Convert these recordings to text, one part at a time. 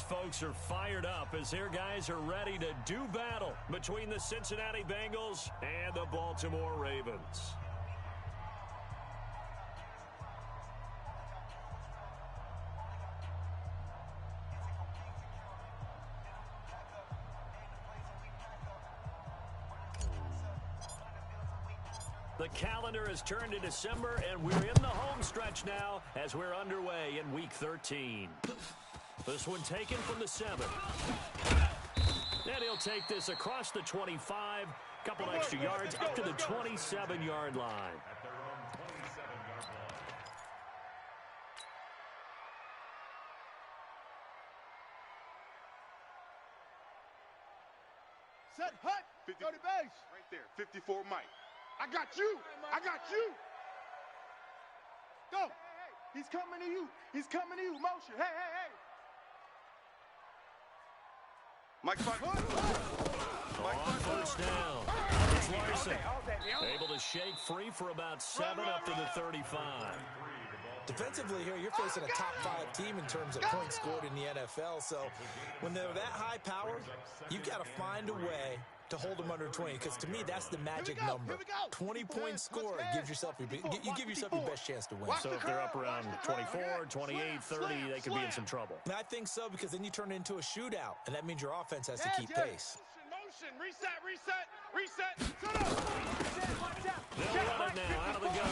folks are fired up as their guys are ready to do battle between the Cincinnati Bengals and the Baltimore Ravens. The calendar has turned to December, and we're in the home stretch now as we're underway in Week 13. This one taken from the 7. And he'll take this across the 25, couple extra yards up to the 27-yard line. Set, hut, 50, 30 base. Right there, 54 Mike. I got you. I got you. Go. Hey, hey. He's coming to you. He's coming to you. Motion. Hey, hey, hey. Mike, on first down. It's Larson. Able to shake free for about 7 up to the 35. Defensively here, you're facing a top 5 team in terms of points scored in the NFL. So when they're that high powered, you've got to find a way to hold them under 20, because to me that's the magic number. 20 points scored gives yourself your best chance to win. So if they're up around 24, 28, 30, they could be in some trouble. And I think so, because then you turn it into a shootout, and that means your offense has to keep pace. Motion, reset. They'll run it now out of the gun.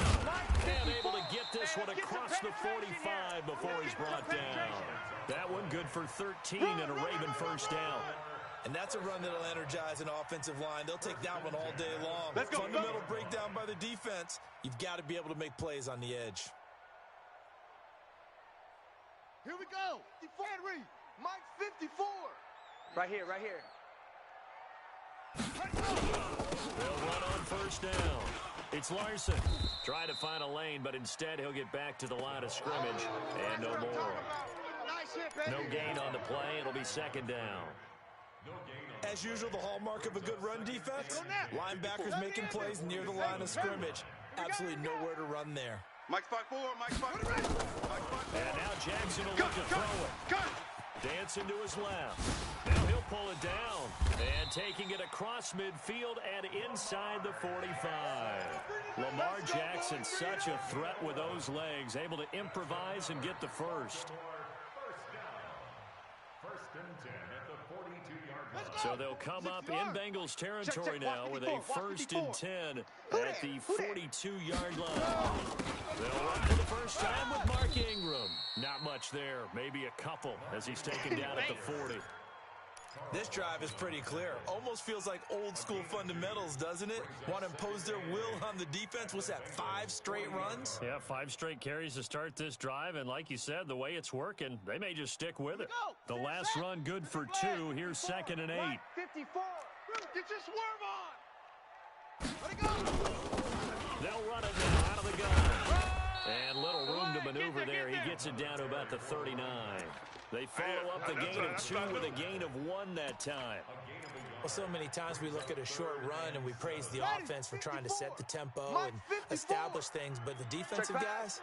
And able to get this one across the 45 before he's brought down. That one good for 13 and a Raven first down. And that's a run that'll energize an offensive line. They'll take that one all day long. Fundamental breakdown by the defense. You've got to be able to make plays on the edge. Here we go. Henry, Mike 54. Right here. They'll run on first down. It's Larson. Trying to find a lane, but instead he'll get back to the line of scrimmage. And no more. No gain on the play. It'll be second down. As usual, the hallmark of a good run defense, linebackers making plays near the line of scrimmage. Absolutely nowhere to run there. Mike 5-4, Mike 5-4. And now Jackson will look to throw it. Dancing to his left. Now he'll pull it down. And taking it across midfield and inside the 45. Lamar Jackson, such a threat with those legs, able to improvise and get the first. So they'll come up in Bengals territory now with a 1st and 10 at the 42-yard line. They'll run for the first time with Mark Ingram. Not much there, maybe a couple as he's taken down at the 40. This drive is pretty clear. Almost feels like old school fundamentals, doesn't it? Want to impose their will on the defense. What's that, 5 straight runs? Yeah, 5 straight carries to start this drive. And like you said, the way it's working, they may just stick with it. The last run good for 2. Here's 2nd and 8. 54. Get your swerve on. Let it go. They'll run it now out of the gun. And little room to maneuver there. He gets it down to about the 39. They follow up the gain of 2 with a gain of 1 that time. Well, so many times we look at a short run and we praise the offense for trying to set the tempo and establish things. But the defensive guys,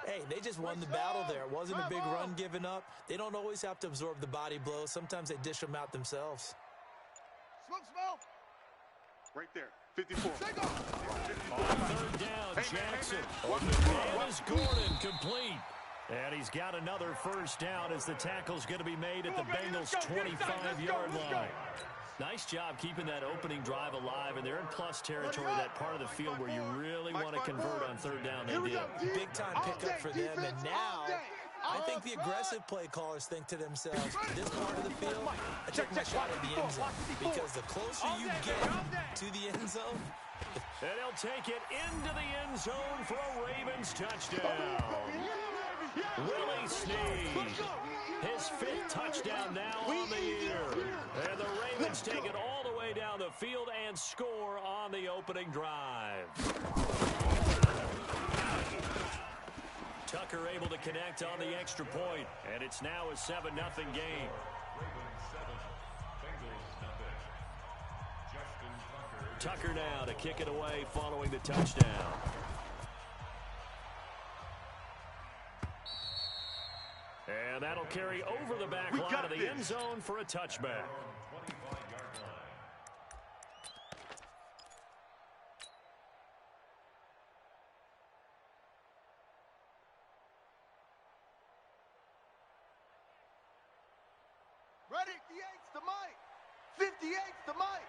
hey, they just won the battle there. It wasn't a big run given up. They don't always have to absorb the body blows. Sometimes they dish them out themselves. Smoke. Right there. 54. On 3rd down, Jackson. And is Gordon complete. And he's got another first down as the tackle's going to be made at the Bengals' 25-yard line. Nice job keeping that opening drive alive, and they're in plus territory, that part of the field where you really want to convert on 3rd down. They did. Big-time pickup for them, and now I think the aggressive play callers think to themselves, this part of the field, I take my shot at the end zone, because the closer you get to the end zone, and he'll take it into the end zone for a Ravens touchdown. Willie Snead, his 5th touchdown now on the year. And the Ravens take it all the way down the field and score on the opening drive. Tucker able to connect on the extra point, and it's now a 7-0 game. Tucker now to kick it away following the touchdown. And And that'll carry over the back line of the end zone for a touchback. Ready? 58's the mic. 58's the mic.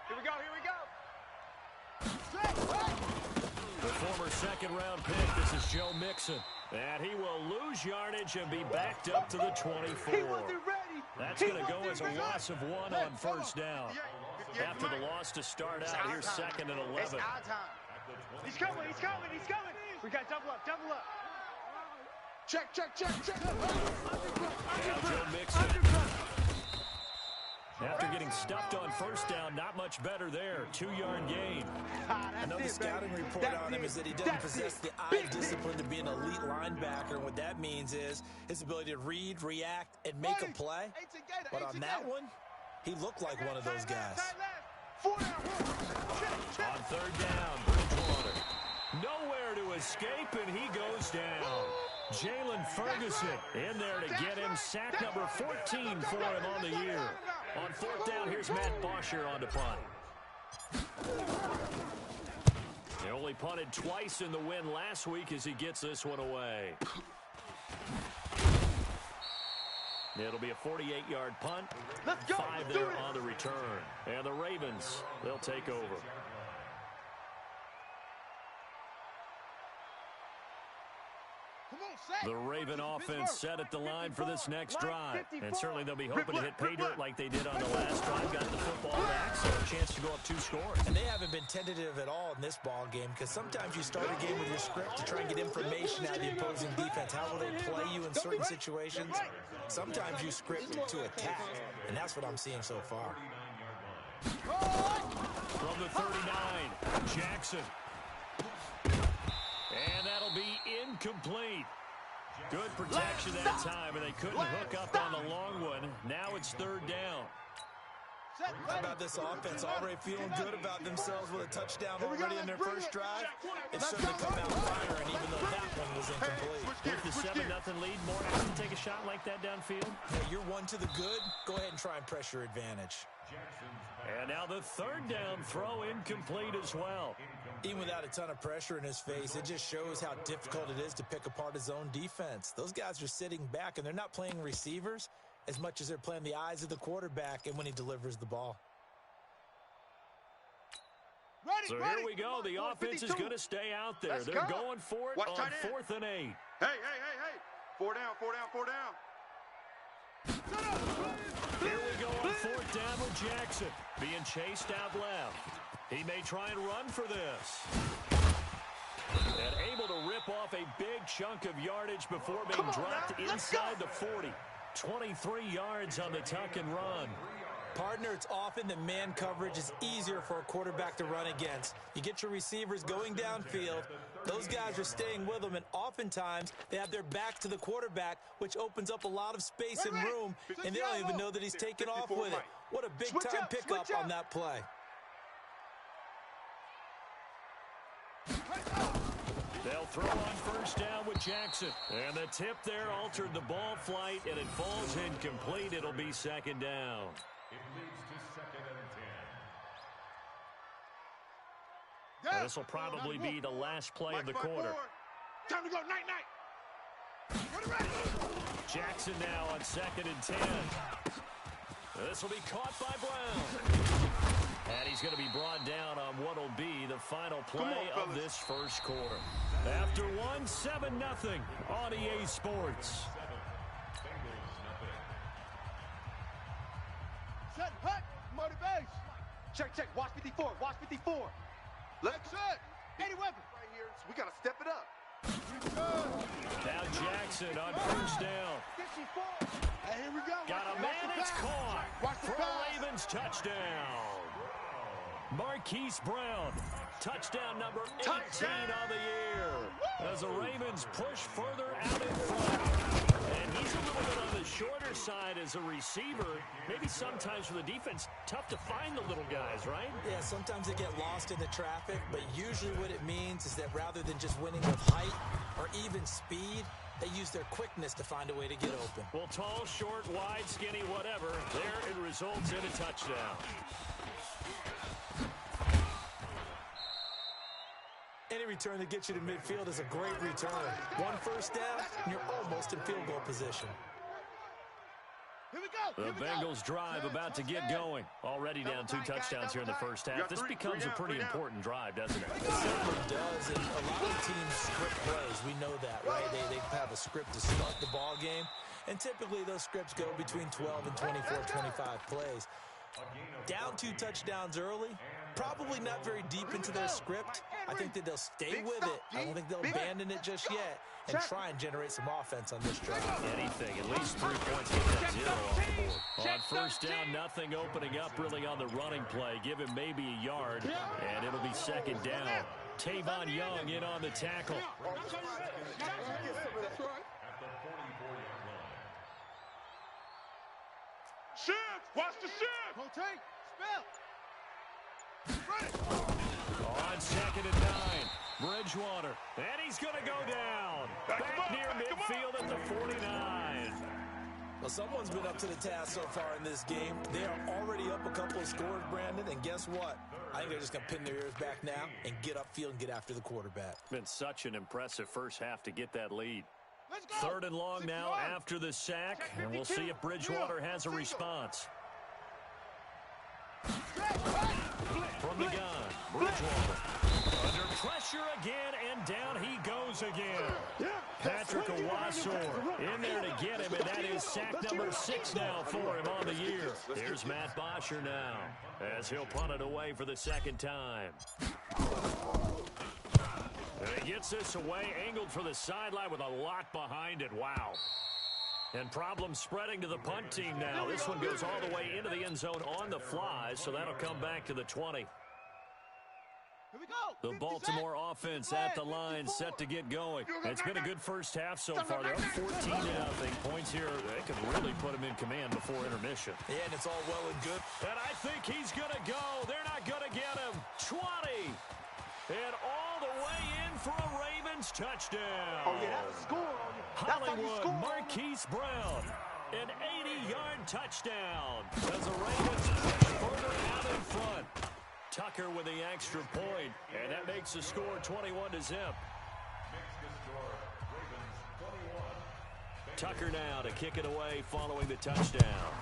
Here we go, here we go. The former second-round pick, this is Joe Mixon. And he will lose yardage and be backed up to the 24. He wasn't ready. That's going to go as a loss of 1 on first down. After the loss to start out, here's 2nd and 11. It's our time. He's coming, he's coming, he's coming. We got double up, double up. Check, check, check, check. Now Joe Mixon. After getting stuffed on first down, not much better there. 2-yard gain. I know the scouting report on him is that he doesn't possess the eye discipline to be an elite linebacker. And what that means is his ability to read, react, and make a play. But on that one, he looked like one of those guys. On third down, Bridgewater. Nowhere to escape, and he goes down. Jalen Ferguson in there to get him. Sack number 14 for him on the year. On fourth down, here's Matt Bosher on to punt. He only punted twice in the win last week as he gets this one away. It'll be a 48-yard punt. 5 there on the return. And the Ravens, they'll take over. The Raven offense set at the line for this next drive. And certainly they'll be hoping to hit pay dirt like they did on the last drive. Got the football back, so a chance to go up 2 scores. And they haven't been tentative at all in this ball game, because sometimes you start a game with your script to try and get information out of the opposing defense. How will they play you in certain situations? Sometimes you script to attack, and that's what I'm seeing so far. From the 39, Jackson. And that'll be incomplete. Good protection that time, and they couldn't hook up on the long one. Now it's third down. How about this offense? Already feeling good about themselves with a touchdown already in their first drive. It's certainly come out firing, even though that one was incomplete. With the 7-0 lead, more apt to take a shot like that downfield. Hey, you're 1 to the good. Go ahead and try and press your advantage. And now the third down throw incomplete as well. Even without a ton of pressure in his face, it just shows how difficult it is to pick apart his own defense. Those guys are sitting back, and they're not playing receivers as much as they're playing the eyes of the quarterback and when he delivers the ball. So here we go. The offense is going to stay out there. They're going for it on 4th and 8. Hey, hey, hey, hey. 4 down, 4 down, 4 down. Here we go on 4th down with Jackson. Being chased out left. He may try and run for this. And able to rip off a big chunk of yardage before being dropped inside the 40. 23 yards on the tuck and run. Partner, it's often that man coverage is easier for a quarterback to run against. You get your receivers going downfield. Those guys are staying with them, and oftentimes they have their back to the quarterback, which opens up a lot of space and room, and they don't even know that he's taking off with it. What a big-time pickup on that play. They'll throw on first down with Jackson. And the tip there altered the ball flight, and it falls incomplete. It'll be 2nd down. And this will probably be the last play of the quarter. Time to go, night. Jackson now on 2nd and 10. This will be caught by Brown. And he's going to be brought down on what will be the final play of this first quarter. After 7-0 on EA Sports. Set, hut, motor base. Check, check, watch 54, watch 54. Let's set. 80 weapons. Right here, so we got to step it up. Now Jackson on first down. 54. Hey, here we go. Got a man, it's caught. For a Ravens touchdown. Marquise Brown, touchdown number 18 on the year. As the Ravens push further out in front. And he's a little bit on the shorter side as a receiver. Maybe sometimes for the defense, tough to find the little guys, right? Yeah, sometimes they get lost in the traffic, but usually what it means is that rather than just winning with height or even speed, They use their quickness to find a way to get open. Well, tall, short, wide, skinny, whatever, there it results in a touchdown. Any return that gets you to midfield is a great return. One first down, and you're almost in field goal position. Here we go. The Bengals drive about to get going. Already down 2 touchdowns here in the first half. This becomes a pretty important drive, doesn't it? It certainly does, and a lot of teams script plays. We know that, right? They have a script to start the ball game, and typically those scripts go between 12 and 24, 25 plays. Down 2 touchdowns early, probably not very deep into their script. I think that they'll stay with it. I don't think they'll abandon it just yet and try and generate some offense on this drive. Anything, at least 3 points, get that 0 off the board. On first down, nothing opening up really on the running play. Give him maybe a yard, and it'll be second down. Tavon Young in on the tackle. Shift! Watch the shift! Rotate! Spell! On second and 9, Bridgewater. And he's going to go down. Back near midfield at the 49. Well, someone's been up to the task so far in this game. They are already up a couple of scores, Brandon, and guess what? I think they're just going to pin their ears back now and get upfield and get after the quarterback. Been such an impressive first half to get that lead. Let's go. 3rd and long now after the sack, and we'll see if Bridgewater has a response. From the gun, Bridgewater. Under pressure again, and down he goes again. Patrick Owasor in there to get him, and that is sack number 6 now for him on the year. Here's Matt Bosher now, as he'll punt it away for the 2nd time. And he gets this away, angled for the sideline with a lot behind it. Wow. And problems spreading to the punt team now. This one goes all the way into the end zone on the fly, so that'll come back to the 20. Here we go. The Baltimore offense at the line, set to get going. It's been a good first half so far. They're up 14-0. Points here, they could really put them in command before intermission. Yeah, and it's all well and good. And I think he's going to go. They're not going to get him. 20. And all the way in for a Ravens touchdown. Oh, yeah, that's a score on you. Hollywood Marquise Brown. An 80-yard touchdown as the Ravens push further out in front. Tucker with the extra point, and that makes the score 21-0. Tucker now to kick it away following the touchdown.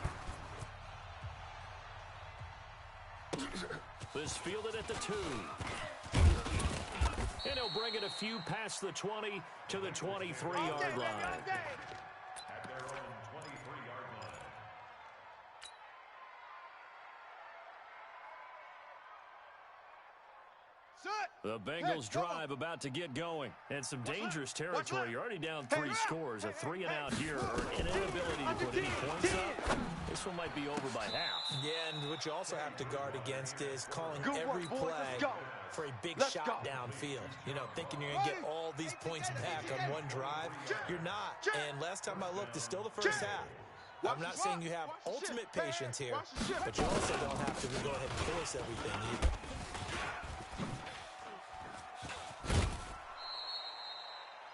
This fielded at the 2. And he'll bring it a few past the 20 to the 23-yard line. The Bengals drive about to get going. And some dangerous territory. You're already down 3 scores. A 3-and-out here, or an inability to put any points up. This one might be over by half. Yeah, and what you also have to guard against is calling every play for a big shot downfield. You know, thinking you're going to get all these points back on one drive. You're not. And last time I looked, it's still the first half. I'm not saying you have ultimate patience here, but you also don't have to go ahead and force everything either.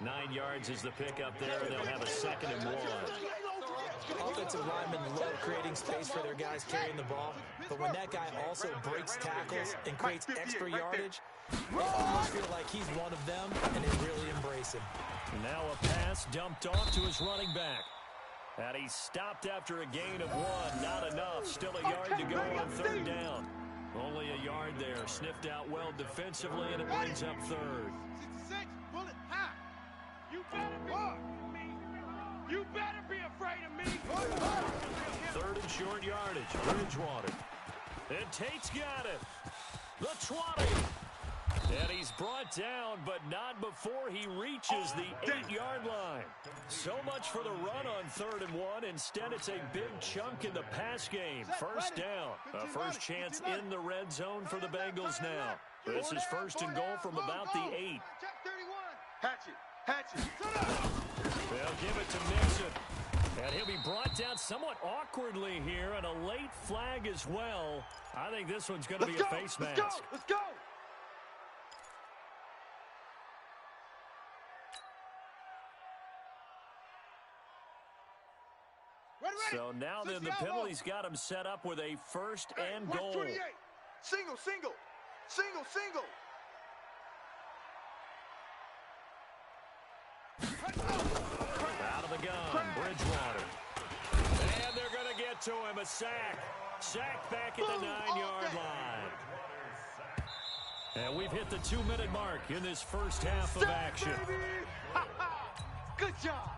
Nine yards is the pickup there, and they'll have a 2nd and 1. Offensive linemen love creating space for their guys carrying the ball, but when that guy also breaks tackles and creates extra yardage, they almost feel like he's one of them, and they really embrace him. Now a pass dumped off to his running back. And he stopped after a gain of 1. Not enough. Still a yard to go on 3rd down. Only a yard there. Sniffed out well defensively, and it brings up 3rd. 66, bullet, high. You better be. You better be afraid of me. 3rd and short yardage. Bridgewater. And Tate's got it. The 20. And he's brought down, but not before he reaches the 8-yard line. So much for the run on 3rd and 1. Instead, it's a big chunk in the pass game. First down. A first chance in the red zone for the Bengals now. This is 1st and goal from about the 8. Hatchet. They'll give it to Mixon. And he'll be brought down somewhat awkwardly here, and a late flag as well. I think this one's going to be a face mask. Let's go. So now then the penalty's got him set up with a first and goal. Single, single, single, single. Out of the gun, Bridgewater. And they're going to get to him, a sack. Sack back at the 9-yard line. And we've hit the 2-minute mark in this first half of action. Good job.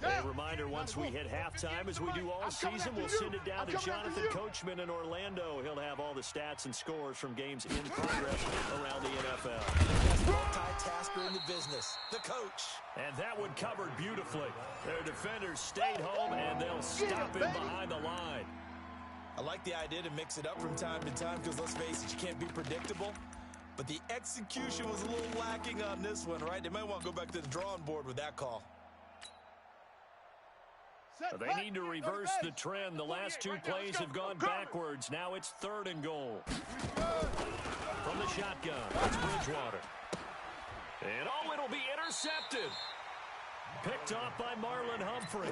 A reminder, once we hit halftime, as we do all season, we'll send it down to Jonathan Coachman in Orlando. He'll have all the stats and scores from games in progress around the NFL. Best multitasker in the business, the coach. And that one covered beautifully. Their defenders stayed home, and they'll stop him behind the line. I like the idea to mix it up from time to time because, let's face it, you can't be predictable. But the execution was a little lacking on this one, right? They might want to go back to the drawing board with that call. They need to reverse the trend. The last two plays have gone backwards. Now it's 3rd and goal. From the shotgun, it's Bridgewater. And it'll be intercepted. Picked off by Marlon Humphrey.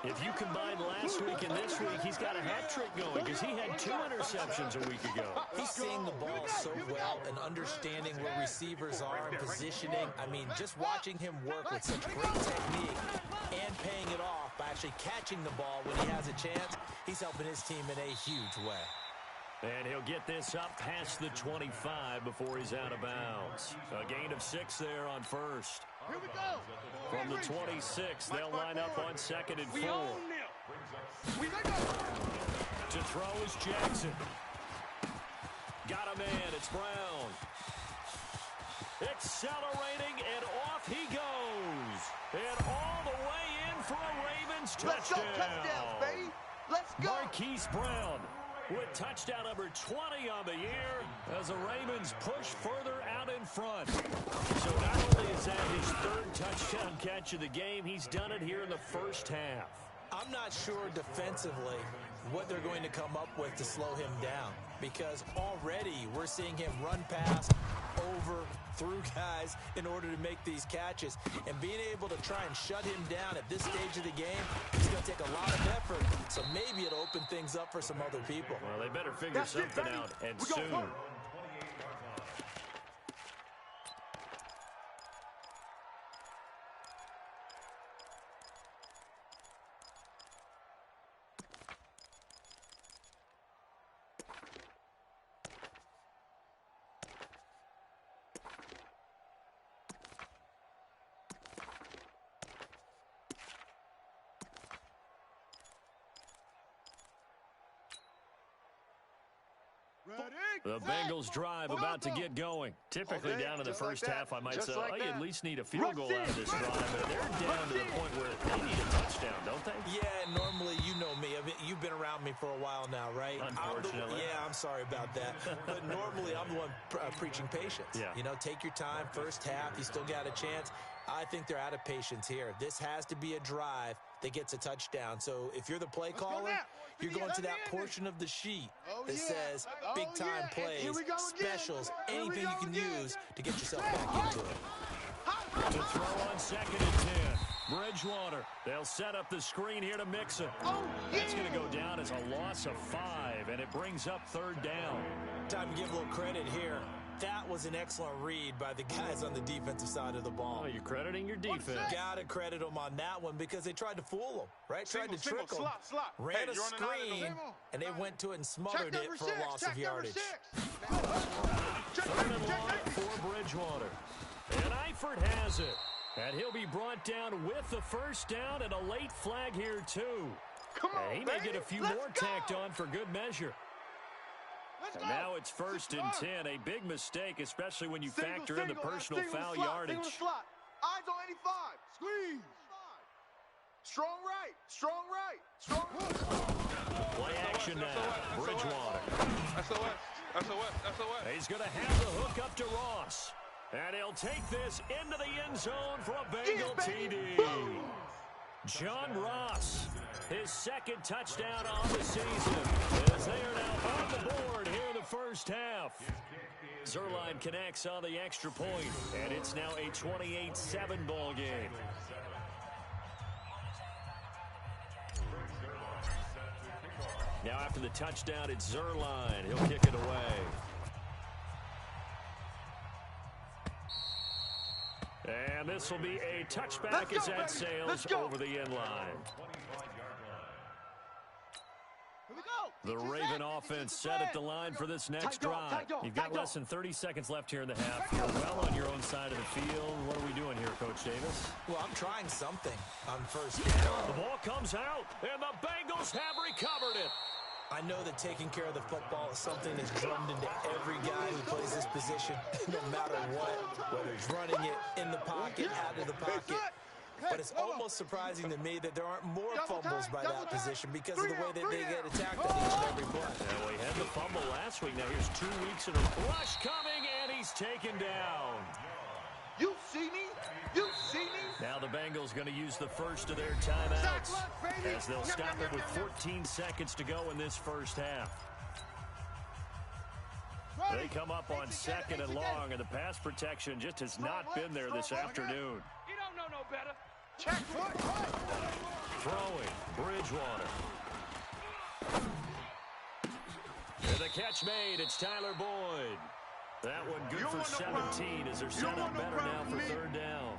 If you combine last week and this week, he's got a hat trick going because he had 2 interceptions a week ago. He's seeing the ball so well and understanding where receivers are and positioning. I mean, just watching him work with such great technique and paying it off by actually catching the ball when he has a chance, he's helping his team in a huge way. And he'll get this up past the 25 before he's out of bounds. A gain of 6 there on first. Here we go. From the 26, they'll line up on 2nd and 4. To throw is Jackson. Got a man, it's Brown. Accelerating, and off he goes. And all the way in for a Ravens touchdown. Let's go, touchdowns, baby. Let's go. Marquise Brown with touchdown number 20 on the year as the Ravens push further out in front. So not only is that his 3rd touchdown catch of the game, he's done it here in the first half. I'm not sure defensively what they're going to come up with to slow him down, because already we're seeing him run past, over, through guys in order to make these catches. And being able to try and shut him down at this stage of the game is going to take a lot of effort. So maybe it'll open things up for some other people. Well, they better figure something out, and soon. The Bengals drive about to get going. Typically down in the first half, I might say, you at least need a field goal out of this drive. But they're down to the point where they need a touchdown, don't they? Yeah, normally, you know me. I mean, you've been around me for a while now, right? Unfortunately. I'm sorry about that. But normally, I'm the one preaching patience. Yeah. You know, take your time. First half, you still got a chance. I think they're out of patience here. This has to be a drive that gets a touchdown. So if you're the play caller, you're going to that portion of the sheet that says big-time plays, specials, anything you can use to get yourself back into it. To throw on 2nd and 10. Bridgewater. They'll set up the screen here to Mixon. That's going to go down as a loss of 5, and it brings up 3rd down. Time to give a little credit here. That was an excellent read by the guys on the defensive side of the ball. Oh, you're crediting your defense. Got to credit them on that one because they tried to fool them, right? Tried to trick them. Slot. Ran a screen, and they went to it and smothered it for a loss of yardage. 3rd and long for Bridgewater. And Eifert has it. And he'll be brought down with the first down and a late flag here, too. Come on, he may get a few more tacked on for good measure. And now it's 1st and 10. A big mistake, especially when you factor in the personal foul yardage. Eyes on 85. Squeeze. Strong right. Strong right. Strong right. Play action now. Bridgewater. SOS. He's going to have the hook up to Ross. And he'll take this into the end zone for a Bengal TD. John Ross, his 2nd touchdown on the season, as they are now on the board here in the first half. Zerline connects on the extra point, and it's now a 28-7 ball game. Now after the touchdown, it's Zerline. He'll kick it away. And this will be a touchback as that sails over the end line. The Raven offense set at the line for this next drive. You've got less than 30 seconds left here in the half. You're well on your own side of the field. What are we doing here, Coach Davis? Well, I'm trying something on first down. The ball comes out, and the Bengals have recovered it. I know that taking care of the football is something that's drummed into every guy who plays this position, no matter what, whether he's running it, in the pocket, out of the pocket. But it's almost surprising to me that there aren't more fumbles by that position because of the way that they get attacked on each and every play. Yeah, we had the fumble last week. Now here's 2 weeks in a rush coming, and he's taken down. You see me? You see me? Now the Bengals going to use the first of their timeouts as they'll stop it with 14 seconds to go in this first half. They come up on second and long, and the pass protection just has not been there this afternoon. You don't know no better. Check. Throwing, Bridgewater. And the catch made, it's Tyler Boyd. That one good for 17 as they're set up better now for third down.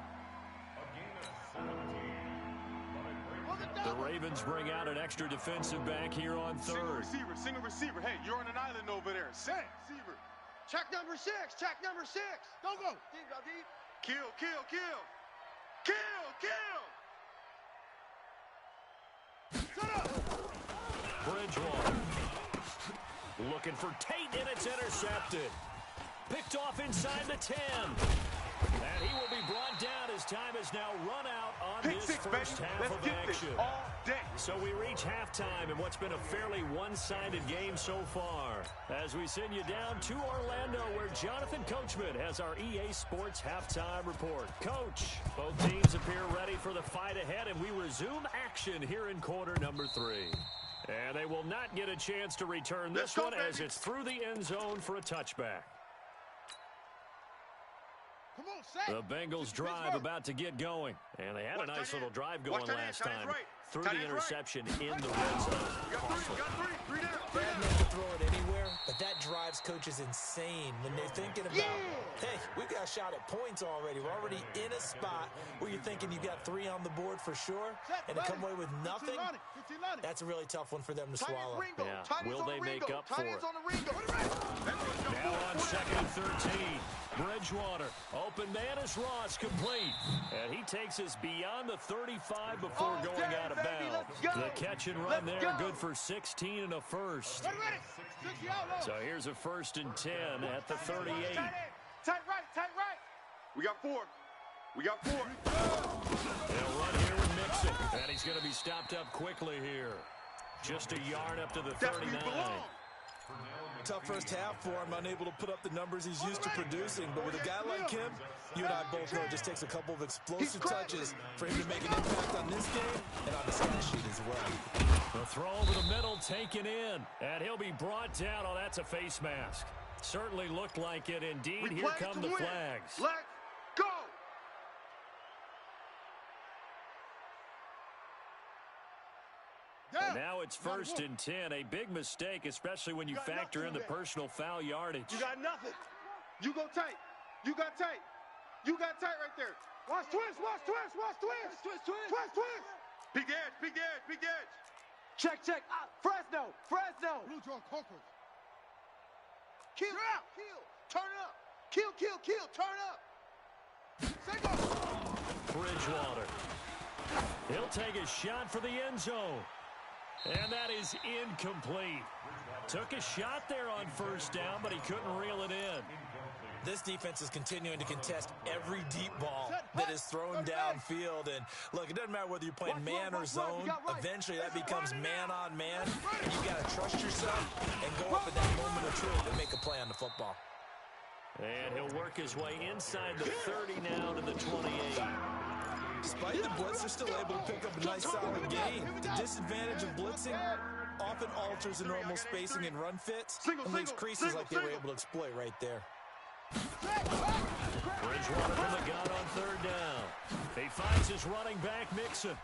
The Ravens bring out an extra defensive back here on third. Single receiver. Hey, you're on an island over there. Set. Receiver. Check number 6. Check number 6. Go. Deep, go deep. Kill. Shut up. Bridgewater. Looking for Tate, and it's intercepted. Picked off inside the 10. And he will be brought down as time has now run out on this first half of action. So we reach halftime in what's been a fairly one-sided game so far. As we send you down to Orlando, where Jonathan Coachman has our EA Sports halftime report. Coach, both teams appear ready for the fight ahead, and we resume action here in quarter number 3. And they will not get a chance to return this one as it's through the end zone for a touchback. The Bengals drive about to get going, and they had a nice little drive going last time through the interception in the red zone. Brad meant to throw it anywhere, but that drives coaches insane when they're thinking about, hey, we've got a shot at points already. We're already in a spot where you're thinking you got 3 on the board for sure, and to come away with nothing, that's a really tough one for them to swallow. Yeah, will they make up for it? Now on second and 13. Bridgewater, open man is Ross, complete. And he takes us beyond the 35 before going out of bounds. The catch and run there, good for 16 and a first. So here's a 1st and 10 at the 38. Tight right. We got 4. They'll run here with Mixon. And he's going to be stopped up quickly here. Just a yard up to the 39. Tough first half for him, unable to put up the numbers he's used to producing. But with a guy like him, you and I both know it just takes a couple of explosive touches for him to make an impact on this game and on the stat sheet as well. The throw over the middle taken in, and he'll be brought down. Oh, that's a face mask. Certainly looked like it indeed. Here come the flags. Let's go! And now it's 1st and 10. A big mistake, especially when you factor in the personal foul yardage. You got nothing. You go tight. You got tight right there. Watch twist. Big edge. Check. Fresno. Blue John Conquers. Kill. Turn up. Kill. Turn up. Single. Bridgewater. He'll take a shot for the end zone. And that is incomplete. Took a shot there on first down, but he couldn't reel it in. This defense is continuing to contest every deep ball that is thrown downfield. And look, it doesn't matter whether you're playing man or zone. Eventually, that becomes man on man. And you've got to trust yourself and go up at that moment of truth and make a play on the football. And he'll work his way inside the 30 now to the 28. Despite the blitz, they're still able to pick up a nice solid gain. The disadvantage of blitzing often alters the normal spacing and run fits and leaves creases like they were able to exploit right there. Bridgewater from the gun on third down. He finds his running back, Mixon.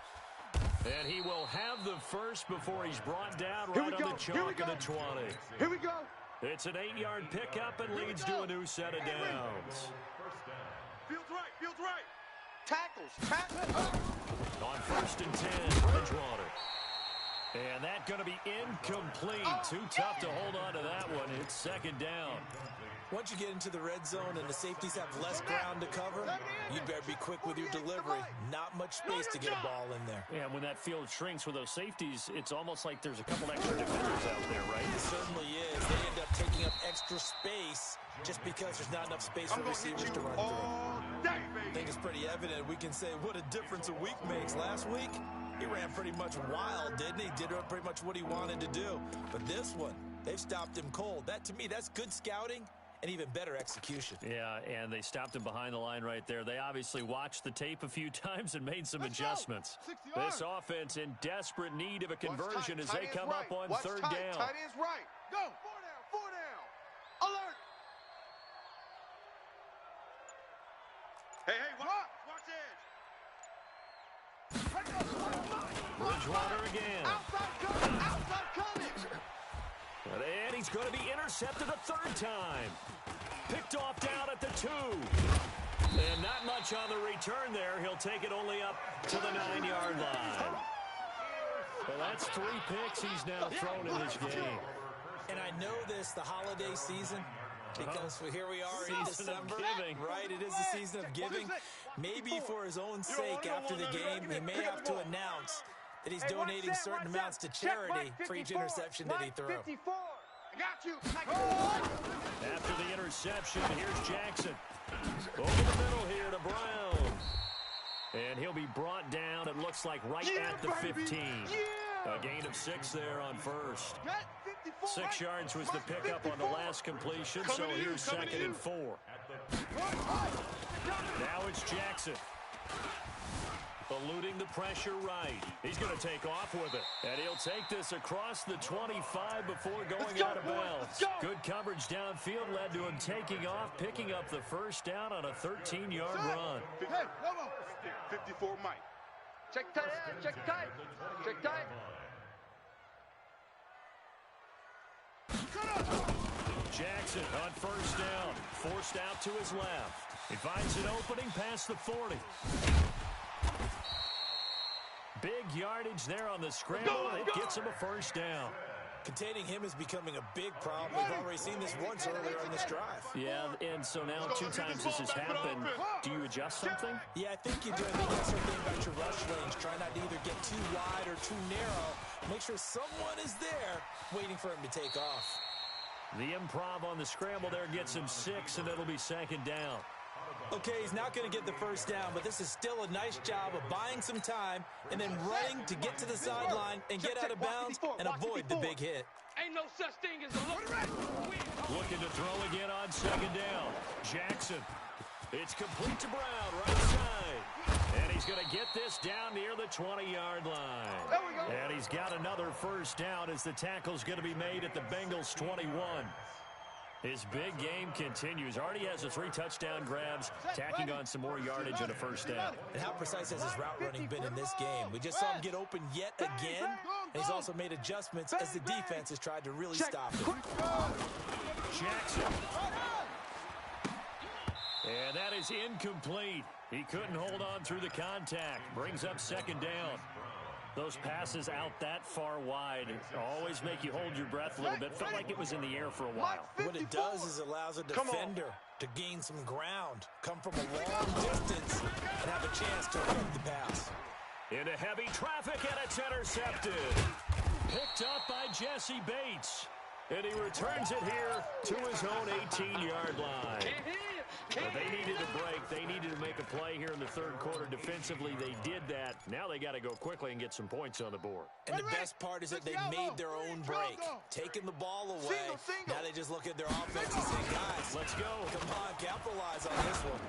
And he will have the first before he's brought down right on the chalk of the 20. Here we go. It's an 8-yard pickup and leads to a new set of downs. Feels right. Tackles. On 1st and 10, Bridgewater. And that's going to be incomplete. Too tough to hold on to that one. It's 2nd down. Once you get into the red zone and the safeties have less ground to cover, you better be quick with your delivery. Not much space to get a ball in there. Yeah, when that field shrinks with those safeties, it's almost like there's a couple extra defenders out there, right? It certainly is. They end up taking up extra space just because there's not enough space for receivers to run through. I think it's pretty evident. We can say what a difference a week makes. Last week, he ran pretty much wild, didn't he? Did pretty much what he wanted to do. But this one, they've stopped him cold. That, to me, that's good scouting and even better execution. Yeah, and they stopped him behind the line right there. They obviously watched the tape a few times and made some adjustments. This offense in desperate need of a conversion as they come up on 3rd down. Tight end's right. Go. 4 down. Alert. Hey, watch edge. Bridgewater again. Outside coming. And he's going to be intercepted a 3rd time. Picked off down at the 2. And not much on the return there. He'll take it only up to the 9-yard line. Well, that's 3 picks he's now thrown in this game. And I know this, the holiday season, because here we are in December, right? It is the season of giving. Maybe for his own sake after the game, he may have to announce that he's donating certain amounts to charity for each interception that he throws. I got you. After the interception, here's Jackson. Over the middle here to Brown. And he'll be brought down, it looks like, right at the 15. A gain of 6 there on 1st. 6 yards was the pickup on the last completion, so here's 2nd and 4. Now it's Jackson. Eluding the pressure right. He's going to take off with it. And he'll take this across the 25 before going out of bounds. Good coverage downfield led to him taking off, picking up the 1st down on a 13-yard run. Hey, 54 Mike. Check tight, check tight. Check tight. Jackson on 1st down. Forced out to his left. He finds an opening past the 40. Big yardage there on the scramble. It gets him a 1st down. Containing him is becoming a big problem. We've already seen this once earlier on this drive. Yeah, and so now 2 times this has happened. Do you adjust something? Yeah, I think you do. I think that's something about your rush lanes. Try not to either get too wide or too narrow. Make sure someone is there waiting for him to take off. The improv on the scramble there gets him 6, and it'll be 2nd down. Okay, he's not going to get the 1st down, but this is still a nice job of buying some time and then running to get to the sideline and get out of bounds and avoid the big hit. Ain't no such thing as a look. Looking to throw again on 2nd down. Jackson. It's complete to Brown, right side. And he's going to get this down near the 20-yard line. There we go. And he's got another 1st down as the tackle's going to be made at the Bengals 21. His big game continues. Already has the 3 touchdown grabs, tacking on some more yardage and a 1st down. And how precise has his route running been in this game? We just saw him get open yet again, and he's also made adjustments as the defense has tried to really stop him. Jackson. And that is incomplete. He couldn't hold on through the contact. Brings up 2nd down. Those passes out that far wide always make you hold your breath a little bit. Felt like it was in the air for a while. What it does is allows a defender to gain some ground, come from a long distance, and have a chance to affect the pass. Into heavy traffic, and it's intercepted. Picked up by Jesse Bates. And he returns it here to his own 18-yard line. But they needed a break. They needed to make a play here in the 3rd quarter. Defensively, they did that. Now they got to go quickly and get some points on the board. And the best part is that they made their own break. Taking the ball away. Now they just look at their offense and say, guys, let's go. Come on, capitalize on this one.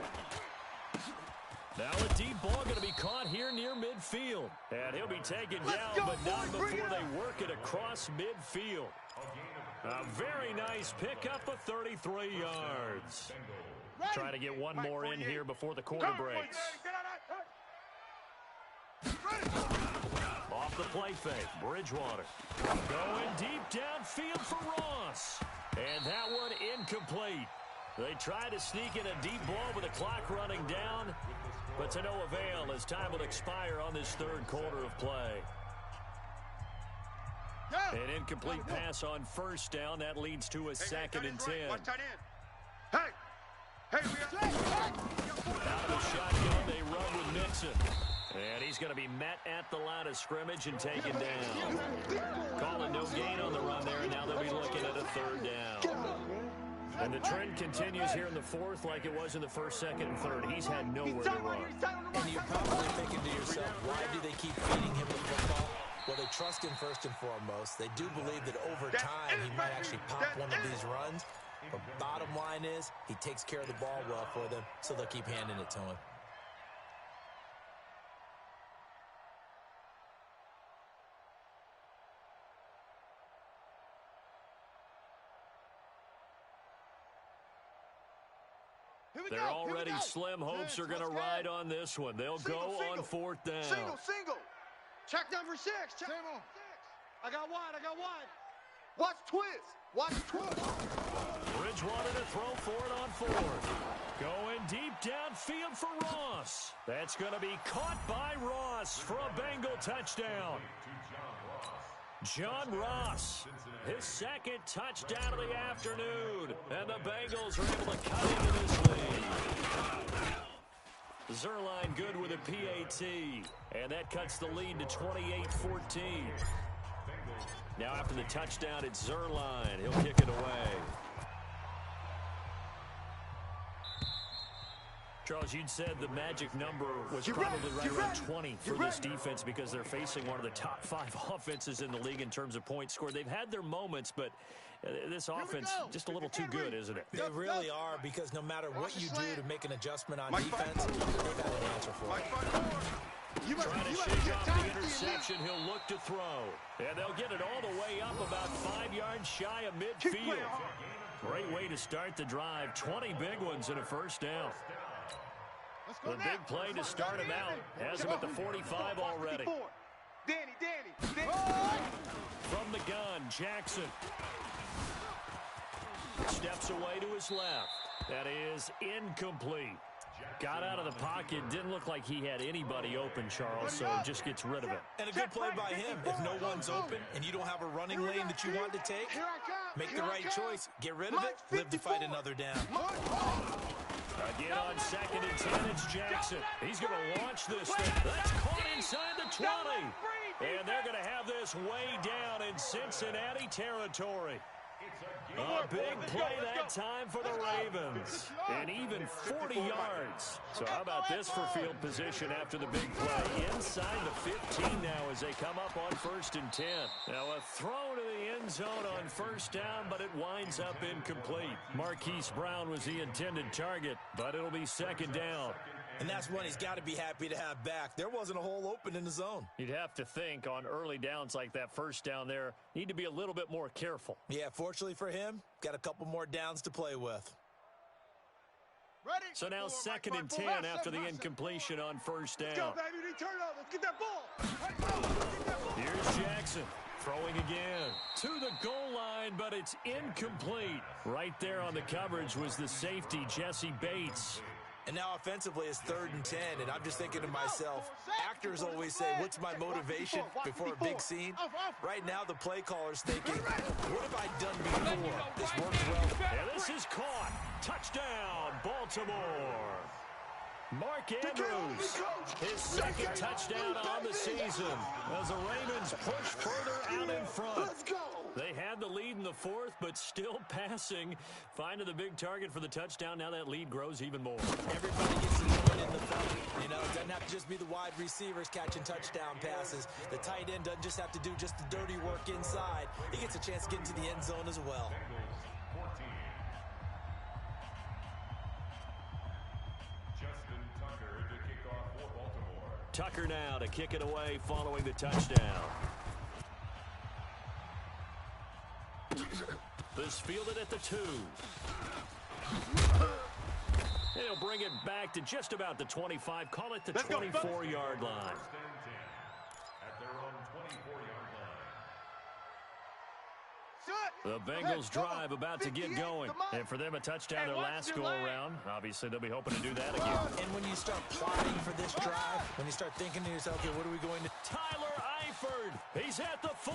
Now a deep ball going to be caught here near midfield. And he'll be taken down, but not before they work it across midfield. A very nice pickup of 33 yards. Try to get one more in here before the quarter breaks. Off the play fake, Bridgewater. Going deep downfield for Ross. And that one incomplete. They try to sneak in a deep ball with the clock running down, but to no avail as time will expire on this third quarter of play. An incomplete pass on first down. That leads to a second and 10. Watch tight end. Hey, we are. Out of the shotgun, they run with Mixon. And he's going to be met at the line of scrimmage and taken down. Calling no gain on the run there, and now they'll be looking at a third down. And the trend continues here in the fourth like it was in the first, second, and third. He's had nowhere to run. And you're probably thinking to yourself, why do they keep feeding him the football? Well, they trust him first and foremost. They do believe that over time he might actually pop one of these runs. But bottom line is, he takes care of the ball well for them, so they'll keep handing it to him. They're already slim hopes are going to ride on this one. They'll go on fourth down. Single. Check number 6. Check number 6. I got wide. Watch twist. Bridgewater to throw for it on fourth. Going deep downfield for Ross. That's going to be caught by Ross for a Bengal touchdown. John Ross, his second touchdown of the afternoon. And the Bengals are able to cut into this lead. Zerline good with a PAT. And that cuts the lead to 28-14. Now after the touchdown, it's Zerline. He'll kick it away. Charles, you'd said the magic number was probably right around 20 for this defense because they're facing one of the top 5 offenses in the league in terms of points scored. They've had their moments, but this offense just a little too good, isn't it? They really are, because no matter what you do to make an adjustment on defense, they've got an answer for it. Trying to shake off the interception, he'll look to throw. And they'll get it all the way up about 5 yards shy of midfield. Great way to start the drive. 20 big ones and a first down. The big play to start him out has him at the 45 already. Danny. From the gun, Jackson steps away to his left. That is incomplete. Got out of the pocket. Didn't look like he had anybody open, Charles, so just gets rid of it. And a good play by him. If no one's open and you don't have a running lane that you want to take, make the right choice. Get rid of it. Live to fight another down. Again on second and 10, it's Jackson. He's going to launch this thing. That's caught inside the 20. And they're going to have this way down in Cincinnati territory. A big play that time for the Ravens. And even 40 yards. So how about this for field position after the big play? Inside the 15 now as they come up on first and 10. Now a throw to the end zone on first down, but it winds up incomplete. Marquise Brown was the intended target, but it'll be second down. And that's one he's got to be happy to have back. There wasn't a hole open in the zone. You'd have to think on early downs like that first down there, need to be a little bit more careful. Yeah, fortunately for him, got a couple more downs to play with. Ready? So now second and 10 after the incompletion on first down. Let's go, baby. Turn it up. Let's get that ball. Here's Jackson. Throwing again to the goal line, but it's incomplete. Right there on the coverage was the safety, Jesse Bates. And now offensively it's third and 10, and I'm just thinking to myself, actors always say, what's my motivation before a big scene? Right now the play caller's thinking, what have I done before? This worked well. And this is caught. Touchdown, Baltimore. Mark Andrews, his second touchdown on the season as the Ravens push further out in front. Let's go. They had the lead in the fourth, but still passing. Finding the big target for the touchdown. Now that lead grows even more. Everybody gets to join in the fun. You know, it doesn't have to just be the wide receivers catching touchdown passes. The tight end doesn't just have to do just the dirty work inside. He gets a chance to get into the end zone as well. Tucker now to kick it away following the touchdown. This fielded at the 2. He'll bring it back to just about the 25. Call it the 24-yard line. The Bengals drive about to get going. And for them, a touchdown their last go-around. Obviously, they'll be hoping to do that again. And when you start plotting for this drive, when you start thinking to yourself, okay, what are we going to... Tyler Eifert, he's at the 40,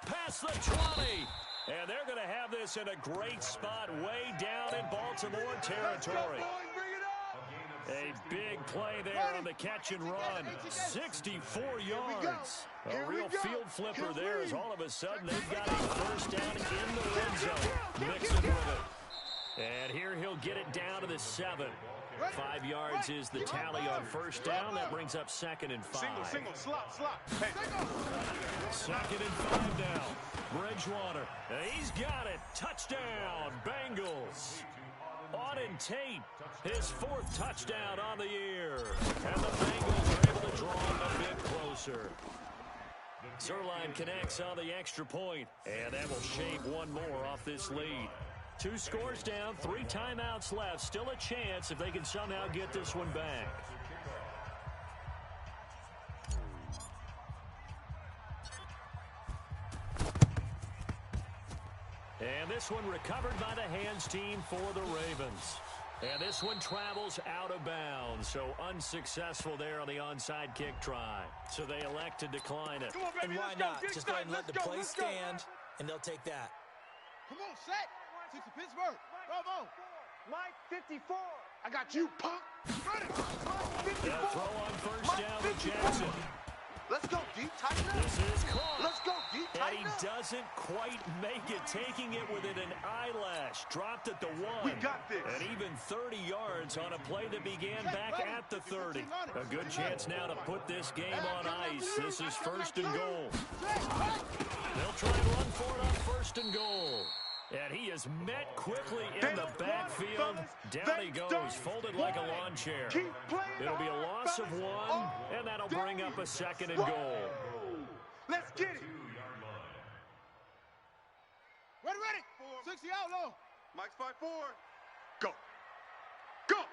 past the 20. And they're going to have this in a great spot way down in Baltimore territory. A big play there on the catch and run. 64 yards. A real field flipper there as all of a sudden they've got a first down in the red zone. Mixing with it. And here he'll get it down to the 7. 5 yards is the tally on first down. That brings up 2nd and 5. Single, slot. Hey. 2nd and 5 now. Bridgewater. He's got it. Touchdown, Bengals. Auden Tate, his 4th touchdown on the year. And the Bengals are able to draw him a bit closer. Zerline connects on the extra point, and that will shave one more off this lead. 2 scores down, 3 timeouts left. Still a chance if they can somehow get this one back. And this one recovered by the hands team for the Ravens. And this one travels out of bounds, so unsuccessful there on the onside kick try. So they elect to decline it. Come on, baby, And why not? Just go ahead and let the play stand, and they'll take that. Come on, set. 6 to Pittsburgh. Bravo. Mike 54. I got you, punk. They'll throw on first down to Jackson. Let's go deep, tighten up. This is caught. Let's go deep, And tighten he up. doesn't quite make it, taking it within an eyelash. Dropped at the 1. We got this. And even 30 yards on a play that began back at the 30. A good chance now to put this game on ice. This is 1st and goal. They'll try and run for it on 1st and goal. And he is met quickly in the backfield. Down he goes, folded like a lawn chair. It'll be a loss of 1, and that'll bring up a 2nd and goal. Let's get it. Ready. 60 out low. Mike's 5-4. Go. They'll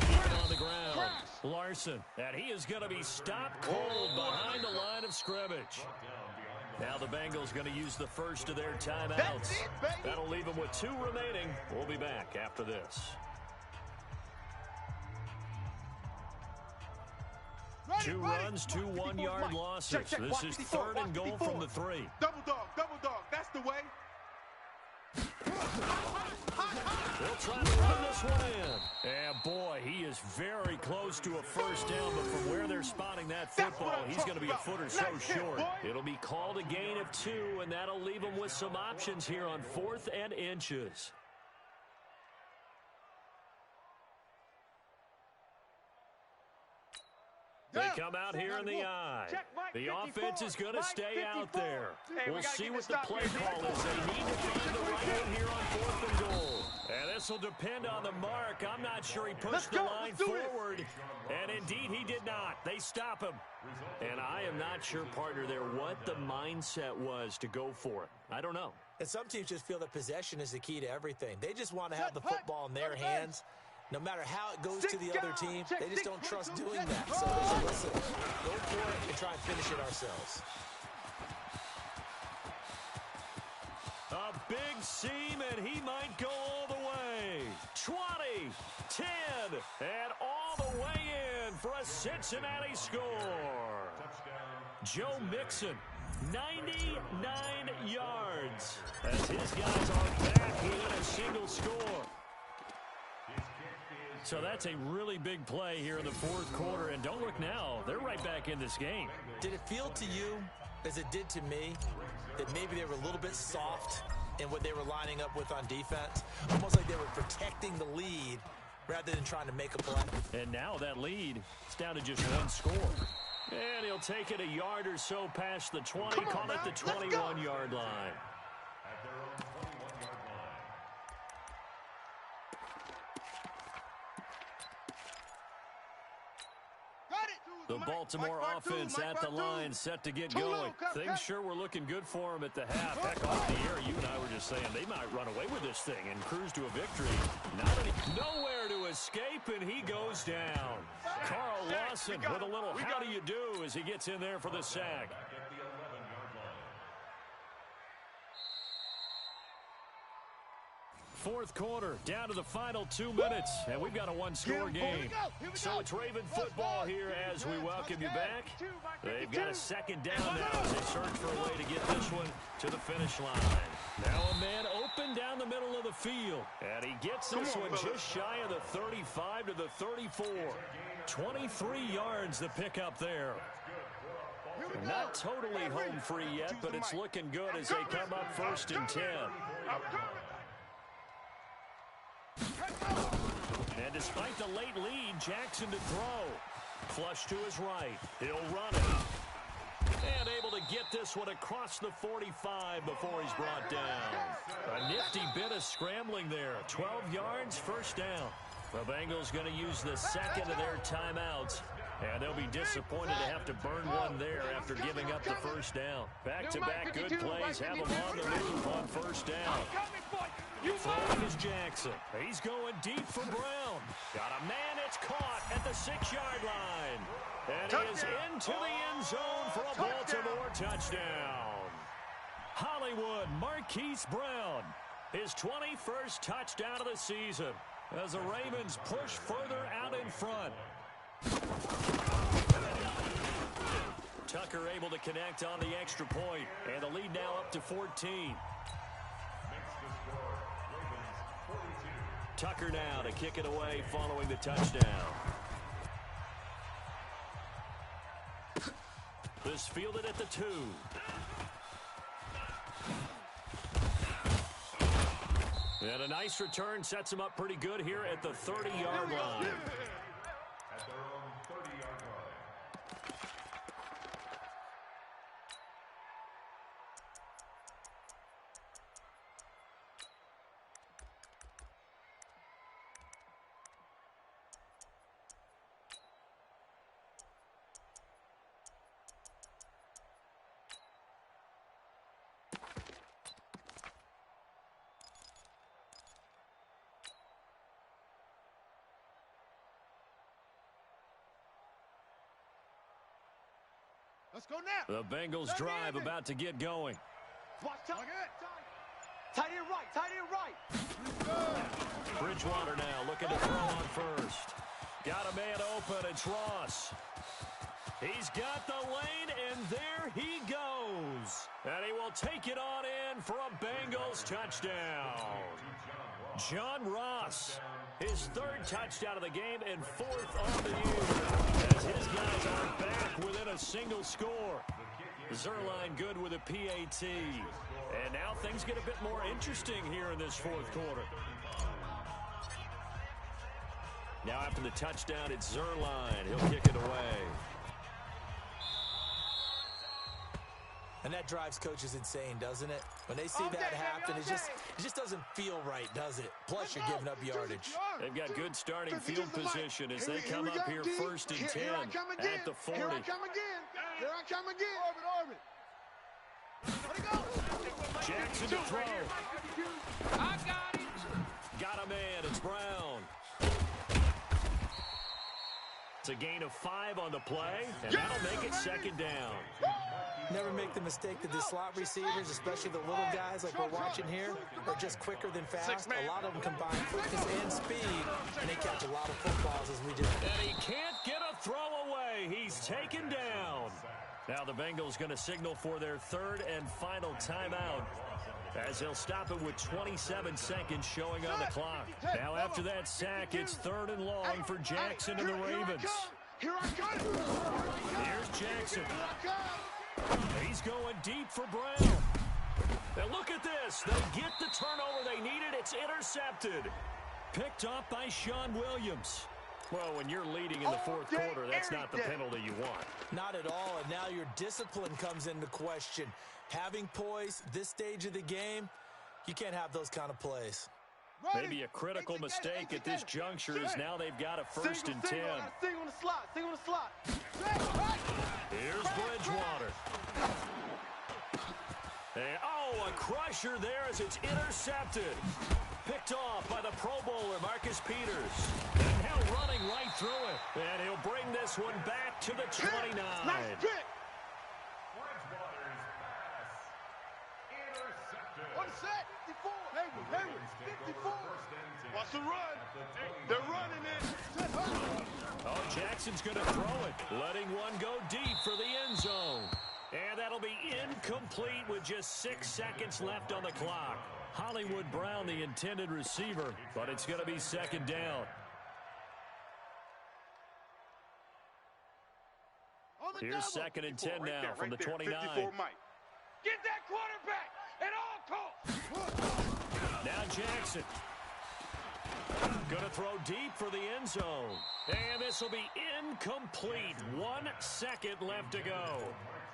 keep it on the ground. Larson, and he is going to be stopped cold behind the line of scrimmage. Now the Bengals going to use the first of their timeouts. That'll leave them with 2 remaining. We'll be back after this. Two runs, 2 one-yard losses. This is 3rd and goal from the 3. Double dog. That's the way. They'll try to run this one in. And boy, he is very close to a first down, but from where they're spotting that football, he's going to be a foot or so short. It'll be called a gain of 2, and that'll leave them with some options here on 4th and inches. They come out here in the eye. The offense is going to stay out there. We'll see what the play call is. They need to find the right one here on 4th and goal. And this will depend on the mark. I'm not sure he pushed the line forward. And indeed, he did not. They stop him. And I am not sure, partner, there what the mindset was to go for it. I don't know. And some teams just feel that possession is the key to everything. They just want to have the football in their hands. No matter how it goes to the other team, they just don't trust doing that. So listen, go for it and try and finish it ourselves. A big seam, and he might go all the way. 20, 10, and all the way in for a Cincinnati score. Joe Mixon, 99 yards, as his guys are back within a single score. So that's a really big play here in the 4th quarter. And don't look now, they're right back in this game. Did it feel to you, as it did to me, that maybe they were a little bit soft in what they were lining up with on defense? Almost like they were protecting the lead rather than trying to make a play. And now that lead, it's down to just 1 score. And he'll take it a yard or so past the 20, call it the 21-yard line. The Baltimore offense at the line, set to get going. Things sure were looking good for him at the half. Heck, off the air, you and I were just saying they might run away with this thing and cruise to a victory. Nowhere to escape, and he goes down. Carl Lawson with a little how do you do as he gets in there for the sack. fourth quarter, down to the final 2 minutes, and we've got a one-score game. So it's Raven football here as we welcome you back. They've got a second down now as they search for a way to get this one to the finish line. Now a man open down the middle of the field, and he gets this one just shy of the 35 to the 34. 23 yards to pick up there. Not totally home free yet, but it's looking good as they come up 1st and 10. And despite the late lead, Jackson to throw. Flush to his right. He'll run it. And able to get this one across the 45 before he's brought down. A nifty bit of scrambling there. 12 yards, 1st down. The Bengals going to use the second of their timeouts. And they'll be disappointed to have to burn one there after giving up the 1st down. Back-to-back good plays have them on the move on 1st down. Throwing is Jackson. He's going deep for Brown. Got a man, it's caught at the 6-yard line. And he is into the end zone for a Baltimore touchdown. Hollywood Marquise Brown, his 21st touchdown of the season as the Ravens push further out in front. Tucker able to connect on the extra point, and the lead now up to 14. Tucker now to kick it away following the touchdown. This fielded at the 2. And a nice return sets him up pretty good here at the 30-yard line. At their own 30-yard line. Let's go now. The Bengals drive about to get going. Watch tight end right, tight end right. Bridgewater now looking to throw on first. Got a man open, it's Ross. He's got the lane, and there he goes. And he will take it on in for a Bengals touchdown. John Ross, his 3rd touchdown of the game and 4th on the year, as his guys are back within a single score. Zerline good with a PAT. And now things get a bit more interesting here in this 4th quarter. Now after the touchdown, it's Zerline. He'll kick it away. And that drives coaches insane, doesn't it? When they see that happen, it just doesn't feel right, does it? Plus, you're giving up yardage. They've got good starting field position as they come up here 1st and 10 at the 40. Here I come again. Here I come again. Orbit. Jackson to throw. I got it. Got a man. It's Brown. It's a gain of 5 on the play, and that'll make it 2nd down. Never make the mistake that the slot receivers, especially the little guys like we're watching here, are just quicker than fast. A lot of them combine quickness and speed, and they catch a lot of footballs as we just. And he can't get a throw away. He's taken down. Now the Bengals going to signal for their 3rd and final timeout, as they'll stop it with 27 seconds showing on the clock. Now after that sack, it's 3rd and long for Jackson and the Ravens. Here I come. Here's Jackson. He's going deep for Brown. And look at this. They get the turnover they needed. It's intercepted. Picked off by Sean Williams. Well, when you're leading in the 4th quarter, that's not the penalty you want. Not at all, and now your discipline comes into question. Having poise this stage of the game, you can't have those kind of plays. Maybe a critical mistake at this juncture is now they've got a 1st and 10. Sing on the slot. Sing on the slot. Here's Bridgewater. And, a crusher there as it's intercepted. Picked off by the Pro Bowler, Marcus Peters. And now running right through it. And he'll bring this one back to the 29. Nice pick. Bridgewater's pass intercepted. On the set. 54. Hayward. 54. Watch the run. They're running it. Oh, Jackson's going to throw it, letting one go deep for the end zone. And that'll be incomplete with just 6 seconds left on the clock. Hollywood Brown, the intended receiver, but it's going to be second down. Here's second and 10 now from the 29. 54 Mike. Get that quarterback at all costs. Now Jackson. Going to throw deep for the end zone. And this will be incomplete. 1 second left to go.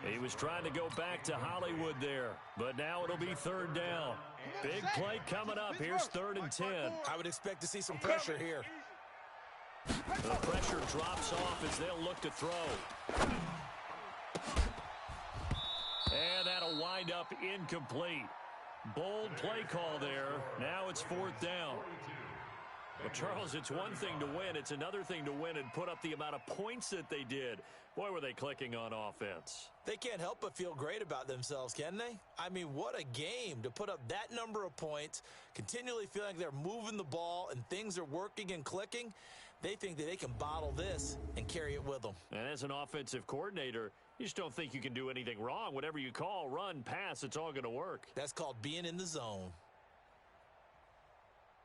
He was trying to go back to Hollywood there, but now it'll be third down. Big play coming up. Here's third and 10. I would expect to see some pressure here. The pressure drops off as they'll look to throw. And that'll wind up incomplete. Bold play call there. Now it's fourth down. Well, Charles, it's one thing to win. It's another thing to win and put up the amount of points that they did. Boy, were they clicking on offense. They can't help but feel great about themselves, can they? I mean, what a game to put up that number of points, continually feeling like they're moving the ball and things are working and clicking. They think that they can bottle this and carry it with them. And as an offensive coordinator, you just don't think you can do anything wrong. Whatever you call, run, pass, it's all going to work. That's called being in the zone.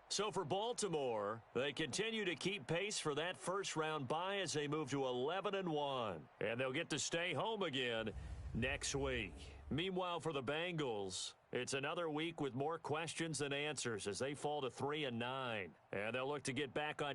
So for Baltimore, they continue to keep pace for that first-round bye as they move to 11-1. And they'll get to stay home again next week. Meanwhile, for the Bengals, it's another week with more questions than answers as they fall to 3-9. And they'll look to get back on